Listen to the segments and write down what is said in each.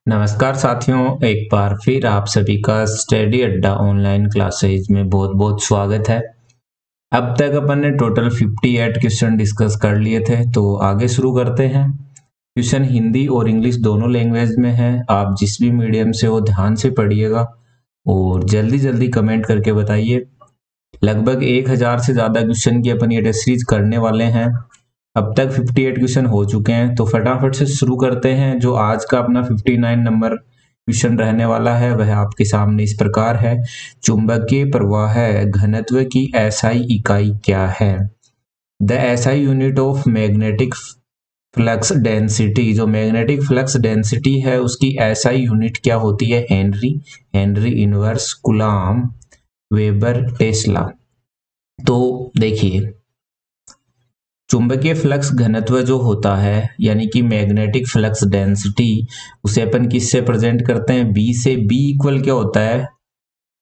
नमस्कार साथियों, एक बार फिर आप सभी का स्टडी अड्डा ऑनलाइन क्लासेज में बहुत बहुत स्वागत है। अब तक अपन ने टोटल 58 क्वेश्चन डिस्कस कर लिए थे, तो आगे शुरू करते हैं। क्वेश्चन हिंदी और इंग्लिश दोनों लैंग्वेज में है। आप जिस भी मीडियम से हो ध्यान से पढ़िएगा और जल्दी जल्दी कमेंट करके बताइए। लगभग 1000 से ज़्यादा क्वेश्चन की अपन ये टेस्ट सीरीज करने वाले हैं। अब तक 58 क्वेश्चन हो चुके हैं, तो फटाफट से शुरू करते हैं। जो आज का अपना 59 नंबर क्वेश्चन रहने वाला है वह आपके सामने इस प्रकार है। चुंबकीय प्रवाह घनत्व की एसआई इकाई क्या है? The SI unit of magnetic flux density, जो मैग्नेटिक फ्लक्स डेंसिटी है उसकी एसआई यूनिट क्या होती है? Henry inverse, Coulomb, weber, Tesla. तो देखिए, चुंबकीय फ्लक्स घनत्व जो होता है यानी कि मैग्नेटिक फ्लक्स डेंसिटी, उसे अपन किससे प्रेजेंट करते हैं? बी से। बी इक्वल क्या होता है?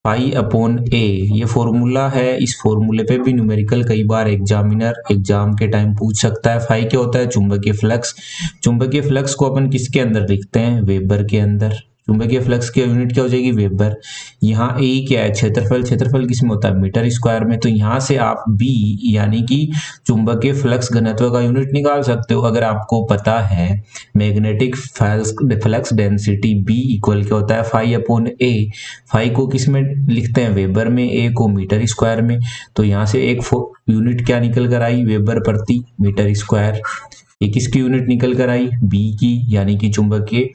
पाई अपॉन ए। ये फॉर्मूला है। इस फॉर्मूले पे भी न्यूमेरिकल कई बार एग्जामिनर एग्जाम के टाइम पूछ सकता है। फाई क्या होता है? चुंबकीय फ्लक्स। चुंबकीय फ्लक्स को अपन किसके अंदर लिखते हैं? वेबर के अंदर। चुंबकीय फ्लक्स की यूनिट क्या हो जाएगी? वेबर। यहाँ ए क्या है? क्षेत्रफल। क्षेत्रफल किसमें होता है? मीटर स्क्वायर में। तो यहाँ से आप बी यानी कि चुंबकीय फ्लक्स घनत्व का यूनिट निकाल सकते हो। अगर आपको पता है magnetic flux density B equal क्या होता है? फाई अपॉन ए। फाई को किस में लिखते हैं? वेबर में। ए को मीटर स्क्वायर में। तो यहाँ से एक यूनिट क्या निकल कर आई? वेबर प्रति मीटर स्क्वायर। ये किसकी यूनिट निकल कर आई? बी की, यानी कि चुंबकीय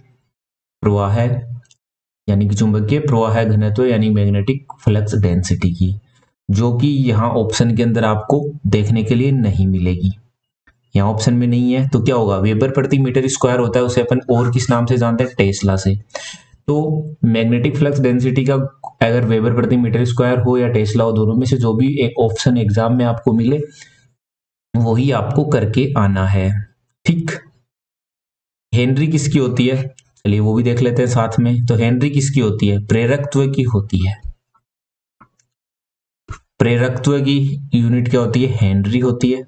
प्रवाह है, यानी कि चुंबकीय प्रवाह घनत्व यानी मैग्नेटिक फ्लक्स डेंसिटी की, जो कि यहाँ ऑप्शन के अंदर आपको देखने के लिए नहीं मिलेगी। यहाँ ऑप्शन में नहीं है तो क्या होगा? वेबर प्रति मीटर स्क्वायर होता है, उसे अपन और किस नाम से जानते हैं? टेस्ला से। तो मैग्नेटिक फ्लक्स डेंसिटी का अगर वेबर प्रति मीटर स्क्वायर हो या टेस्ला हो, दोनों में से जो भी एक ऑप्शन एग्जाम में आपको मिले वही आपको करके आना है। ठीक। हेनरी किसकी होती है? चलिए वो भी देख लेते हैं साथ में। तो हेनरी किसकी होती है? प्रेरकत्व की होती है। प्रेरकत्व की यूनिट क्या होती है? हेनरी होती है।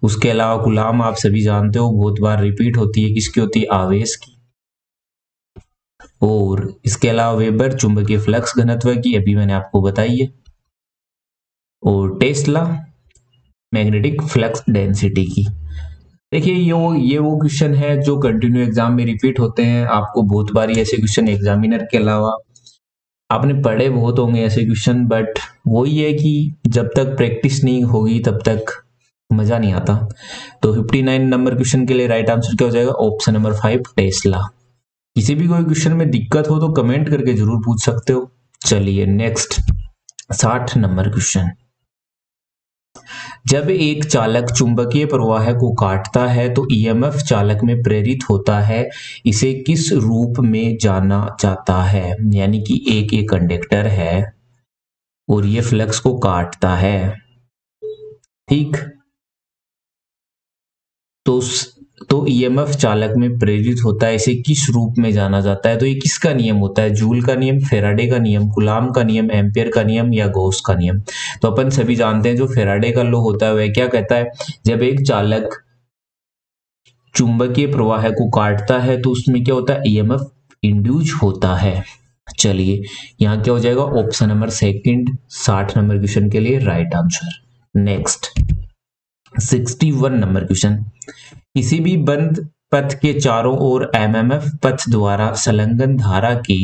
उसके अलावा कूलॉम आप सभी जानते हो, बहुत बार रिपीट होती है। किसकी होती है? आवेश की। और इसके अलावा वेबर चुंबकीय फ्लक्स घनत्व की, अभी मैंने आपको बताई है। और टेस्ला मैग्नेटिक फ्लक्स डेंसिटी की। देखिए ये वो क्वेश्चन है जो कंटिन्यू एग्जाम में रिपीट होते हैं। आपको बहुत बार ऐसे क्वेश्चन एग्जामिनर के अलावा आपने पढ़े बहुत होंगे ऐसे क्वेश्चन, बट वही है कि जब तक प्रैक्टिस नहीं होगी तब तक मजा नहीं आता। तो 59 नंबर क्वेश्चन के लिए राइट आंसर क्या हो जाएगा? Option number 5 Tesla. किसी भी कोई क्वेश्चन में दिक्कत हो तो कमेंट करके जरूर पूछ सकते हो। चलिए नेक्स्ट 60 नंबर क्वेश्चन। जब एक चालक चुंबकीय प्रवाह को काटता है तो ईएमएफ चालक में प्रेरित होता है। इसे किस रूप में जाना जाता है? यानी कि एक कंडक्टर है और ये फ्लक्स को काटता है। ठीक। तो ईएमएफ चालक में प्रेरित होता है, इसे किस रूप में जाना जाता है? तो ये किसका नियम होता है? जूल का नियम, फेराडे का नियम, कूलॉम का नियम, एम्पियर का नियम या गॉस का नियम? तो अपन सभी जानते हैं जो फेराडे का लॉ होता है वह क्या कहता है? जब एक चालक चुंबकीय प्रवाह को काटता है तो उसमें क्या होता है? ईएमएफ इंड्यूस होता है। चलिए यहाँ क्या हो जाएगा? Option number second 60 number question के लिए right answer. Next 61 number question. किसी भी बंद पथ के चारों ओर एमएमएफ पथ द्वारा संलग्न धारा के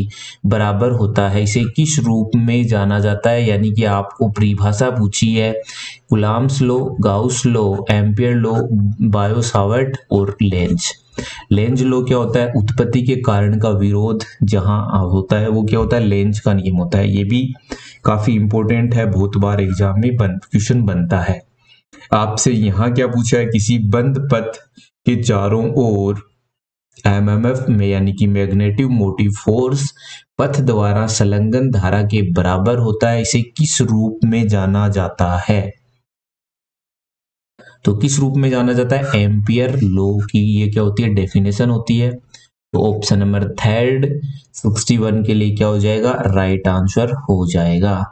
बराबर होता है, इसे किस रूप में जाना जाता है? यानी कि आपको परिभाषा पूछी है। Coulomb's law, Gauss law, ampere law, Biot-Savart और लेंज। लेंज लॉ क्या होता है? उत्पत्ति के कारण का विरोध जहां होता है वो क्या होता है? लेंज का नियम होता है। ये भी काफी इंपॉर्टेंट है, बहुत बार एग्जाम में क्वेश्चन बनता है। आपसे यहां क्या पूछा है? किसी बंद पथ के चारों ओर एमएमएफ में यानी कि मैग्नेटिक मोटिव फोर्स पथ द्वारा संलग्न धारा के बराबर होता है, इसे किस रूप में जाना जाता है? तो किस रूप में जाना जाता है? एम्पियर लॉ की ये क्या होती है? डेफिनेशन होती है। तो ऑप्शन नंबर थर्ड 61 के लिए क्या हो जाएगा? राइट आंसर हो जाएगा।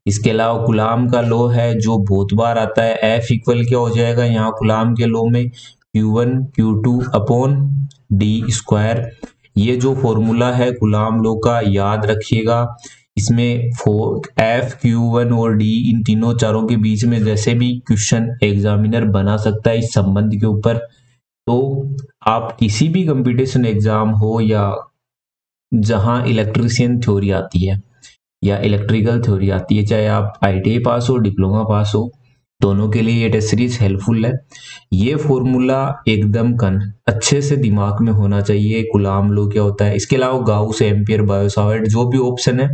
इसके अलावा कूलॉम का लॉ है जो बहुत बार आता है। एफ इक्वल क्या हो जाएगा? यहाँ कूलॉम के लॉ में Q1 Q2 upon D square. ये जो फॉर्मूला है कूलाम लॉ का, याद रखिएगा। इसमें F, Q1 और D इन तीनों चारों के बीच में जैसे भी क्वेश्चन एग्जामिनर बना सकता है इस संबंध के ऊपर। तो आप किसी भी कंपटीशन एग्जाम हो या जहां इलेक्ट्रिशियन थ्योरी आती है या इलेक्ट्रिकल थ्योरी आती है, चाहे आप ITI पास हो डिप्लोमा पास हो, दोनों के लिए ये टेस्ट सीरीज हेल्पफुल है। ये फॉर्मूला एकदम अच्छे से दिमाग में होना चाहिए। कूलाम लॉ क्या होता है, इसके अलावा गाउस, एम्पियर, बायो सावर्ट जो भी ऑप्शन है,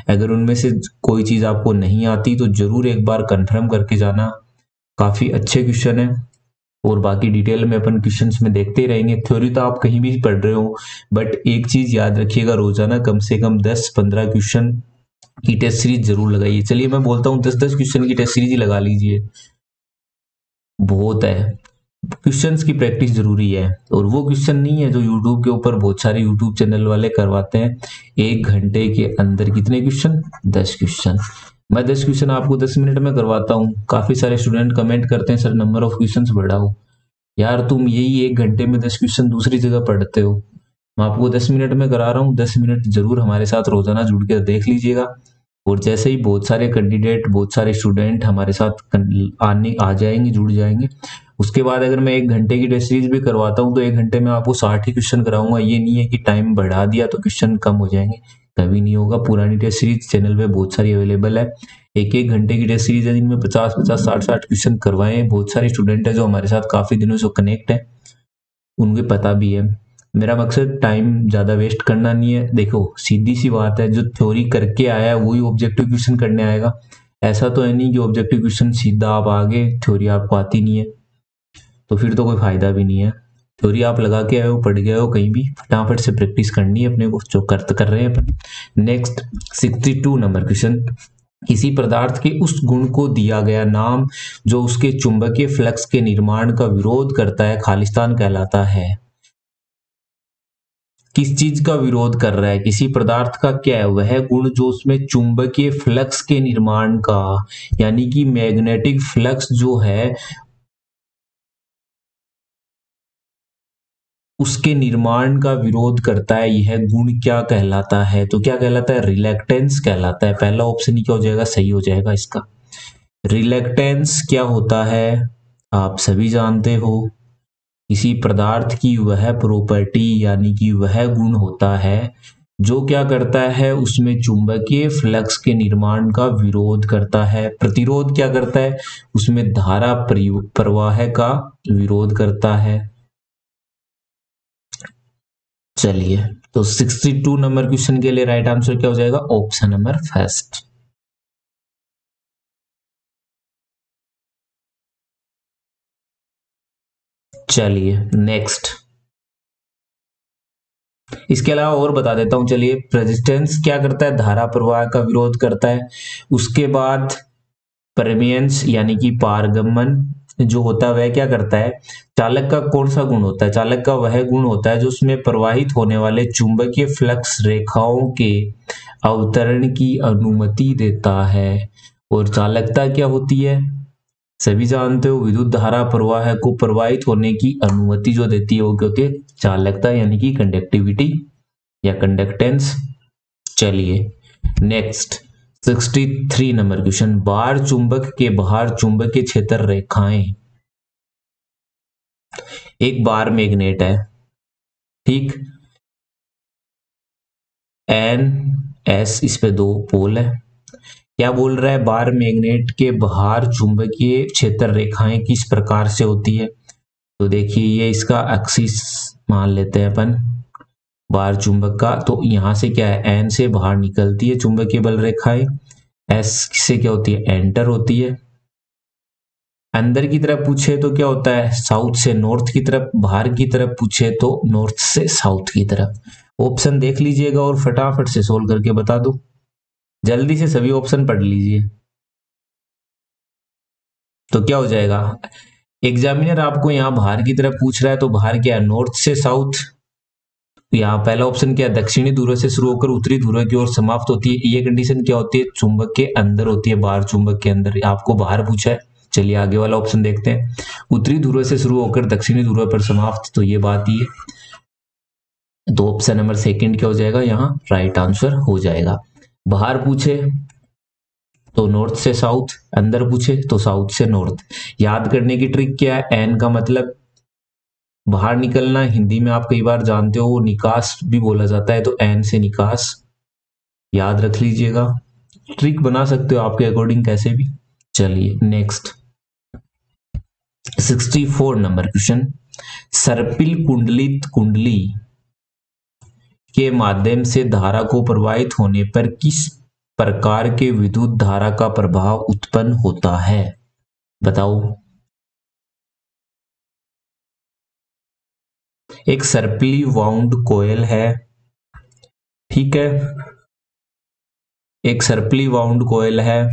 अगर उनमें से कोई चीज आपको नहीं आती तो जरूर एक बार कंफर्म करके जाना। काफी अच्छे क्वेश्चन है और बाकी डिटेल में अपन क्वेश्चंस में देखते ही रहेंगे। थ्योरी तो आप कहीं भी पढ़ रहे हो, बट एक चीज याद रखिएगा, रोजाना कम से कम 10-15 क्वेश्चन की टेस्ट सीरीज जरूर लगाइए। चलिए मैं बोलता हूँ 10-10 क्वेश्चन की टेस्ट सीरीज ही लगा लीजिए, बहुत है। क्वेश्चंस की प्रैक्टिस जरूरी है, और वो क्वेश्चन नहीं है जो यूट्यूब के ऊपर बहुत सारे यूट्यूब चैनल वाले करवाते हैं। 1 घंटे के अंदर कितने क्वेश्चन, 10 क्वेश्चन। मैं 10 क्वेश्चन आपको 10 मिनट में करवाता हूँ। काफी सारे स्टूडेंट कमेंट करते हैं सर नंबर ऑफ क्वेश्चंस बढ़ाओ। यार तुम यही 1 घंटे में 10 क्वेश्चन दूसरी जगह पढ़ते हो, मैं आपको 10 मिनट में करा रहा हूँ। 10 मिनट जरूर हमारे साथ रोजाना जुड़ के देख लीजिएगा। और जैसे ही बहुत सारे कैंडिडेट, बहुत सारे स्टूडेंट हमारे साथ आ जाएंगे, जुड़ जाएंगे, उसके बाद अगर मैं 1 घंटे की टेस्ट सीरीज भी करवाता हूँ तो 1 घंटे में आपको 60 ही क्वेश्चन कराऊंगा। ये नहीं है कि टाइम बढ़ा दिया तो क्वेश्चन कम हो जाएंगे, कभी नहीं होगा। पुरानी टेस्ट सीरीज चैनल पे बहुत सारी अवेलेबल है। 1-1 घंटे की टेस्ट सीरीज है जिनमें 50-50, 60-60 क्वेश्चन करवाए हैं। बहुत सारे स्टूडेंट है जो हमारे साथ काफी दिनों से कनेक्ट है, उनको पता भी है। मेरा मकसद टाइम ज्यादा वेस्ट करना नहीं है। देखो सीधी सी बात है, जो थ्योरी करके आया है वही ऑब्जेक्टिव क्वेश्चन करने आएगा। ऐसा तो है नहीं कि ऑब्जेक्टिव क्वेश्चन सीधा आप आगे, थ्योरी आपको आती नहीं है, तो फिर तो कोई फायदा भी नहीं है। थ्योरी आप लगा के आए हो, पढ़ गए हो, कहीं भी फटाफट से प्रैक्टिस करनी है अपने को, जो कर रहे हैं अपन। Next 62 number question. किसी पदार्थ के उस गुण को दिया गया नाम जो उसके चुंबकीय फ्लक्स के निर्माण का विरोध करता है खालिस्तान कहलाता है। किस चीज का विरोध कर रहा है, किसी पदार्थ का क्या है वह गुण जो उसमें चुंबकीय फ्लक्स के निर्माण का, यानी कि मैग्नेटिक फ्लक्स जो है उसके निर्माण का विरोध करता है, यह गुण क्या कहलाता है? तो क्या कहलाता है, रिलैक्टेंस कहलाता है। पहला ऑप्शन ही क्या हो जाएगा, सही हो जाएगा इसका। रिलैक्टेंस क्या होता है आप सभी जानते हो, किसी पदार्थ की वह प्रॉपर्टी यानी कि वह गुण होता है जो क्या करता है, उसमें चुंबकीय फ्लक्स के निर्माण का विरोध करता है। प्रतिरोध क्या करता है, उसमें धारा प्रवाह का विरोध करता है। चलिए तो 62 नंबर क्वेश्चन के लिए राइट आंसर क्या हो जाएगा, ऑप्शन नंबर फर्स्ट। चलिए नेक्स्ट, इसके अलावा और बता देता हूं। चलिए रेजिस्टेंस क्या करता है, धारा प्रवाह का विरोध करता है। उसके बाद परमियंस यानी कि पारगमन जो होता है वह क्या करता है, चालक का कौन सा गुण होता है, चालक का वह गुण होता है जो उसमें प्रवाहित होने वाले चुंबकीय फ्लक्स रेखाओं के अवतरण की अनुमति देता है। और चालकता क्या होती है, सभी जानते हो, विद्युत धारा प्रवाह को प्रवाहित होने की अनुमति जो देती है वो क्या होती है, चालकता यानी कि कंडक्टिविटी या कंडक्टेंस। चलिए नेक्स्ट 63 नंबर क्वेश्चन। बार चुंबक के बाहर चुंबकीय क्षेत्र रेखाएं, एक बार मैग्नेट है, ठीक, NS, इस पे 2 पोल है। क्या बोल रहा है, बार मैग्नेट के बाहर चुंबकीय क्षेत्र रेखाएं किस प्रकार से होती है। तो देखिए ये इसका एक्सिस मान लेते हैं अपन बार चुंबक का, तो यहां से क्या है, N से बाहर निकलती है चुंबकीय बल रेखाएं, S से क्या होती है, एंटर होती है। अंदर की तरफ पूछे तो क्या होता है, साउथ से नॉर्थ की तरफ, बाहर की तरफ पूछे तो नॉर्थ से साउथ की तरफ। ऑप्शन देख लीजिएगा और फटाफट से सोल्व करके बता दो, जल्दी से सभी ऑप्शन पढ़ लीजिए। तो क्या हो जाएगा, एग्जामिनर आपको यहाँ बाहर की तरफ पूछ रहा है तो बाहर क्या है, नॉर्थ से साउथ। यहाँ पहला ऑप्शन क्या है, दक्षिणी ध्रुव से शुरू होकर उत्तरी ध्रुव की ओर समाप्त होती है। ये कंडीशन क्या होती है, चुंबक के अंदर होती है, बाहर चुंबक के अंदर, आपको बाहर पूछा है। चलिए आगे वाला ऑप्शन देखते हैं, उत्तरी ध्रुव से शुरू होकर दक्षिणी ध्रुव पर समाप्त, तो ये बात ही है। तो ऑप्शन नंबर सेकंड क्या हो जाएगा, यहाँ राइट आंसर हो जाएगा। बाहर पूछे तो नॉर्थ से साउथ, अंदर पूछे तो साउथ से नॉर्थ। याद करने की ट्रिक क्या है, एन का मतलब बाहर निकलना, हिंदी में आप कई बार जानते हो निकास भी बोला जाता है, तो एन से निकास याद रख लीजिएगा। ट्रिक बना सकते हो आपके अकॉर्डिंग कैसे भी। चलिए नेक्स्ट 64 नंबर क्वेश्चन, सर्पिल कुंडलित कुंडली के माध्यम से धारा को प्रवाहित होने पर किस प्रकार के विद्युत धारा का प्रभाव उत्पन्न होता है, बताओ। एक सर्पिली वाउंड कोयल है, ठीक है, एक सर्पिली वाउंड कोयल है,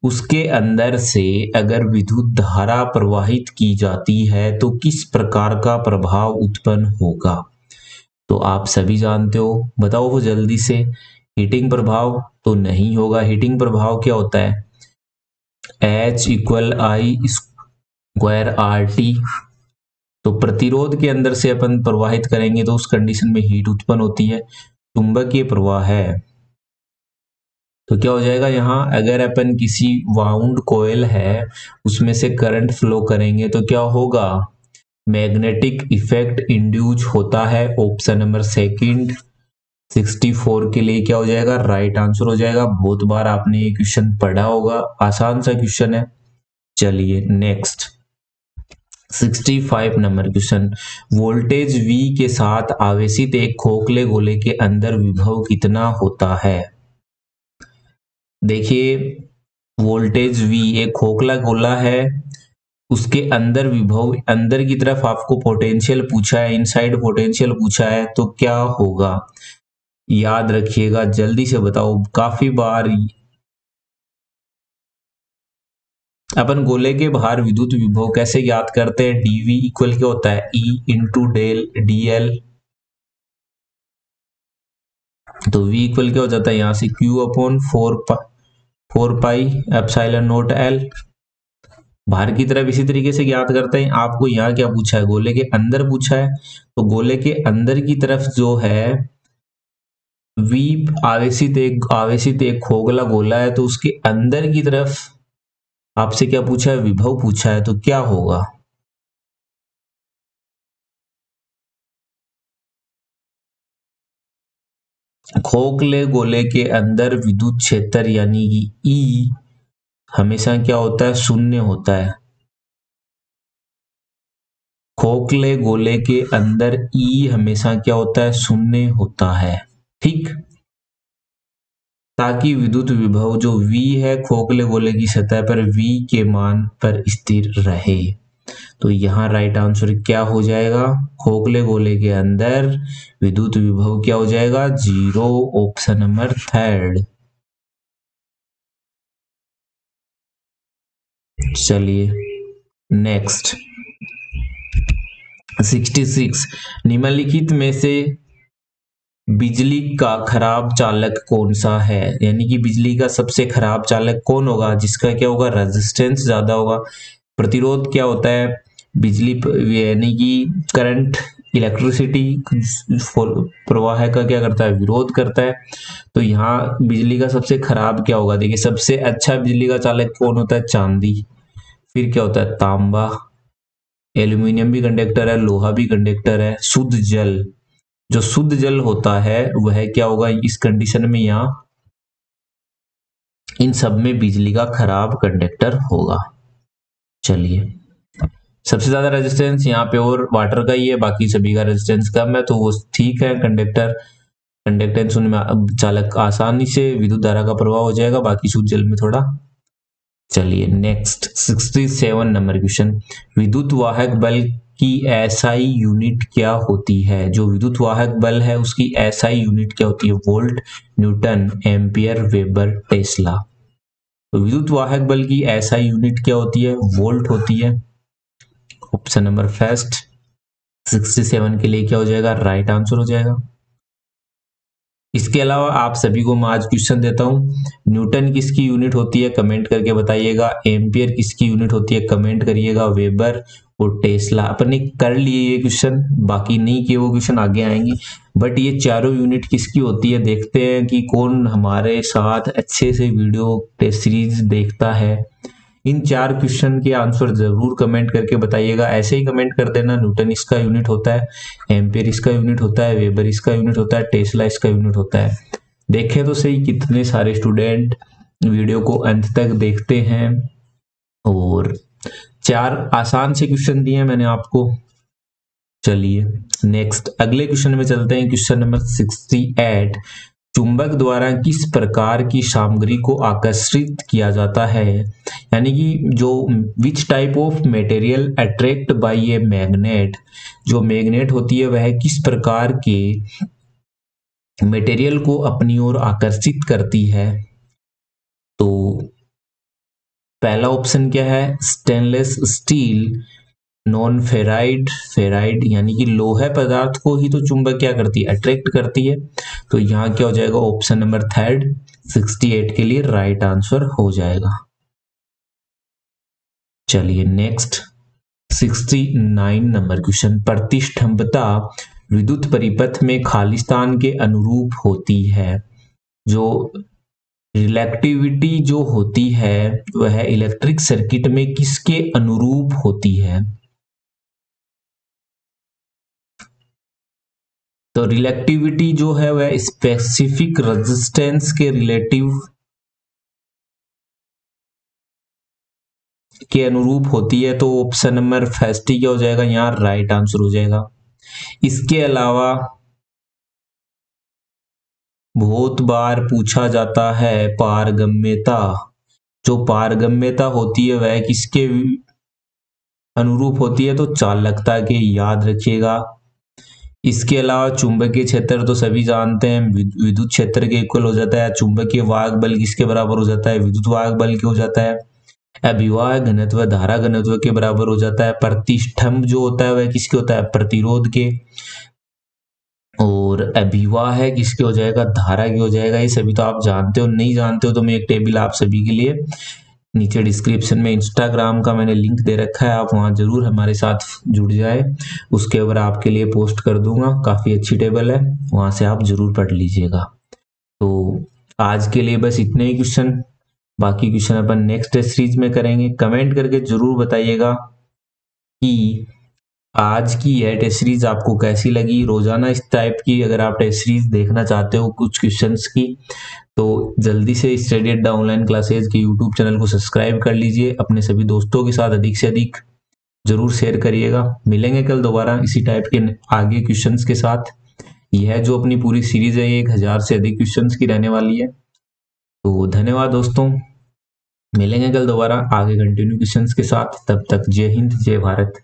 उसके अंदर से अगर विद्युत धारा प्रवाहित की जाती है तो किस प्रकार का प्रभाव उत्पन्न होगा, तो आप सभी जानते हो, बताओ वो जल्दी से। हीटिंग प्रभाव तो नहीं होगा, हीटिंग प्रभाव क्या होता है, H = I² RT। तो प्रतिरोध के अंदर से अपन प्रवाहित करेंगे तो उस कंडीशन में हीट उत्पन्न होती है। चुंबकीय प्रवाह है तो क्या हो जाएगा, यहाँ अगर अपन किसी वाउंड कोयल है उसमें से करंट फ्लो करेंगे तो क्या होगा, मैग्नेटिक इफेक्ट इंड्यूस होता है। ऑप्शन नंबर सेकंड 64 के लिए क्या हो जाएगा, राइट आंसर हो जाएगा। बहुत बार आपने ये क्वेश्चन पढ़ा होगा, आसान सा क्वेश्चन है। चलिए next 65 number question, voltage V के साथ आवेशित एक खोखले गोले के अंदर विभव कितना होता है। देखिए वोल्टेज V एक खोखला गोला है, उसके अंदर विभव, अंदर की तरफ आपको पोटेंशियल पूछा है, इनसाइड पोटेंशियल पूछा है, तो क्या होगा याद रखिएगा, जल्दी से बताओ। काफी बार अपन गोले के बाहर विद्युत विभव कैसे याद करते हैं, dV इक्वल क्या होता है, E × डेल dl। तो V इक्वल क्या हो जाता है, यहां से Q/4πε0L। बाहर की तरफ इसी तरीके से याद करते हैं। आपको यहाँ क्या पूछा है, गोले के अंदर पूछा है, तो गोले के अंदर की तरफ जो है V आवेशित एक खोखला गोला है, तो उसके अंदर की तरफ आपसे क्या पूछा है, विभव पूछा है, तो क्या होगा, खोखले गोले के अंदर विद्युत क्षेत्र यानी कि E हमेशा क्या होता है, शून्य होता है। खोखले गोले के अंदर E हमेशा क्या होता है, शून्य होता है, ठीक, ताकि विद्युत विभव जो V है खोखले गोले की सतह पर V के मान पर स्थिर रहे। तो यहाँ राइट आंसर क्या हो जाएगा, खोखले गोले के अंदर विद्युत विभव क्या हो जाएगा, 0। Option number third. चलिए नेक्स्ट 66, निम्नलिखित में से बिजली का खराब चालक कौन सा है, यानी कि बिजली का सबसे खराब चालक कौन होगा, जिसका क्या होगा, रेजिस्टेंस ज्यादा होगा। प्रतिरोध क्या होता है, बिजली यानी कि करंट, इलेक्ट्रिसिटी प्रवाह का क्या करता है, विरोध करता है। तो यहाँ बिजली का सबसे खराब क्या होगा, देखिए सबसे अच्छा बिजली का चालक कौन होता है, चांदी। फिर क्या होता है, तांबा, एल्यूमिनियम भी कंडक्टर है, लोहा भी कंडक्टर है। शुद्ध जल, जो शुद्ध जल होता है वह क्या होगा इस कंडीशन में, यहाँ इन सब में बिजली का खराब कंडक्टर होगा। चलिए सबसे ज्यादा रेजिस्टेंस यहाँ पे और वाटर का ही है, बाकी सभी का रेजिस्टेंस कम है, तो वो ठीक है। कंडक्टेंस उनमें चालक आसानी से विद्युत धारा का प्रवाह हो जाएगा, बाकी शुद्ध जल में थोड़ा। चलिए नेक्स्ट 67 नंबर क्वेश्चन, विद्युत वाहक बल की एसआई यूनिट क्या होती है, जो विद्युत वाहक बल है उसकी एसआई यूनिट क्या होती है, volt, Newton, ampere, weber, Tesla. तो विद्युत वाहक बल की एसआई यूनिट क्या होती है, वोल्ट होती है। ऑप्शन नंबर फर्स्ट 67 के लिए क्या हो जाएगा, राइट आंसर हो जाएगा। इसके अलावा आप सभी को मैं आज क्वेश्चन देता हूं, न्यूटन किसकी यूनिट होती है, कमेंट करके बताइएगा। एम्पियर किसकी यूनिट होती है, कमेंट करिएगा। वेबर और टेस्ला। अपन ने कर लिए ये क्वेश्चन, बाकी नहीं किए वो क्वेश्चन आगे आएंगे। बट ये चारों यूनिट किसकी होती है, देखते हैं कि कौन हमारे साथ अच्छे से वीडियो टेस्ट सीरीज देखता है। इन 4 क्वेश्चन के आंसर जरूर कमेंट करके बताइएगा। ऐसे ही कमेंट कर देना, न्यूटन इसका यूनिट होता है, एम्पियर इसका यूनिट होता है, वेबर इसका यूनिट होता है, टेस्ला इसका यूनिट होता है। देखें तो सही कितने सारे स्टूडेंट वीडियो को अंत तक देखते हैं। और 4 आसान से क्वेश्चन दिए मैंने आपको। चलिए नेक्स्ट अगले क्वेश्चन में चलते हैं। क्वेश्चन नंबर 68, चुंबक द्वारा किस प्रकार की सामग्री को आकर्षित किया जाता है, यानी कि जो which type of material attract by a magnet, जो मैग्नेट होती है वह किस प्रकार के मटेरियल को अपनी ओर आकर्षित करती है। तो पहला ऑप्शन क्या है, stainless steel, non ferrite, ferrite यानी कि लोहे पदार्थ को ही तो चुंबक क्या करती है, अट्रैक्ट करती है। तो यहाँ क्या हो जाएगा, ऑप्शन नंबर 3 68 के लिए राइट आंसर हो जाएगा। चलिए नेक्स्ट 69 नंबर क्वेश्चन, प्रतिष्ठंभता विद्युत परिपथ में खालिस्तान के अनुरूप होती है। जो रिलेक्टिविटी जो होती है वह इलेक्ट्रिक सर्किट में किसके अनुरूप होती है। तो रिलेक्टिविटी जो है वह स्पेसिफिक रेजिस्टेंस के रिलेटिव के अनुरूप होती है। तो ऑप्शन नंबर फर्स्ट क्या हो जाएगा, यहाँ राइट आंसर हो जाएगा। इसके अलावा बहुत बार पूछा जाता है पारगम्यता, जो पारगम्यता होती है वह किसके अनुरूप होती है, तो चालकता के, याद रखिएगा। इसके अलावा चुंबकीय क्षेत्र तो सभी जानते हैं विद्युत क्षेत्र के इक्वल हो जाता है। चुंबकीय वाहक बल किसके बराबर हो जाता है, विद्युत वाहक बल के हो जाता है। अभिवाह घनत्व धारा घनत्व के बराबर हो जाता है। प्रतिष्ठंभ जो होता है वह किसके होता है, प्रतिरोध के। और अभिवाह है किसके हो जाएगा, धारा की हो जाएगा। ये सभी तो आप जानते हो, नहीं जानते हो तो मैं एक टेबल आप सभी के लिए नीचे डिस्क्रिप्शन में इंस्टाग्राम का मैंने लिंक दे रखा है, आप वहां जरूर हमारे साथ जुड़ जाए। उसके ऊपर आपके लिए पोस्ट कर दूंगा, काफी अच्छी टेबल है, वहां से आप जरूर पढ़ लीजिएगा। तो आज के लिए बस इतने ही क्वेश्चन, बाकी क्वेश्चन अपन नेक्स्ट टेस्ट सीरीज में करेंगे। कमेंट करके जरूर बताइएगा कि आज की यह टेस्ट सीरीज आपको कैसी लगी। रोजाना इस टाइप की अगर आप टेस्ट सीरीज देखना चाहते हो कुछ क्वेश्चंस की, तो जल्दी से स्टडी अड्डा ऑनलाइन क्लासेज के यूट्यूब चैनल को सब्सक्राइब कर लीजिए। अपने सभी दोस्तों के साथ अधिक से अधिक जरूर शेयर करिएगा। मिलेंगे कल दोबारा इसी टाइप के आगे क्वेश्चंस के साथ। यह जो अपनी पूरी सीरीज है 1000 से अधिक क्वेश्चंस की रहने वाली है। तो धन्यवाद दोस्तों, मिलेंगे कल दोबारा आगे कंटिन्यू क्वेश्चंस के साथ। तब तक जय हिंद जय भारत।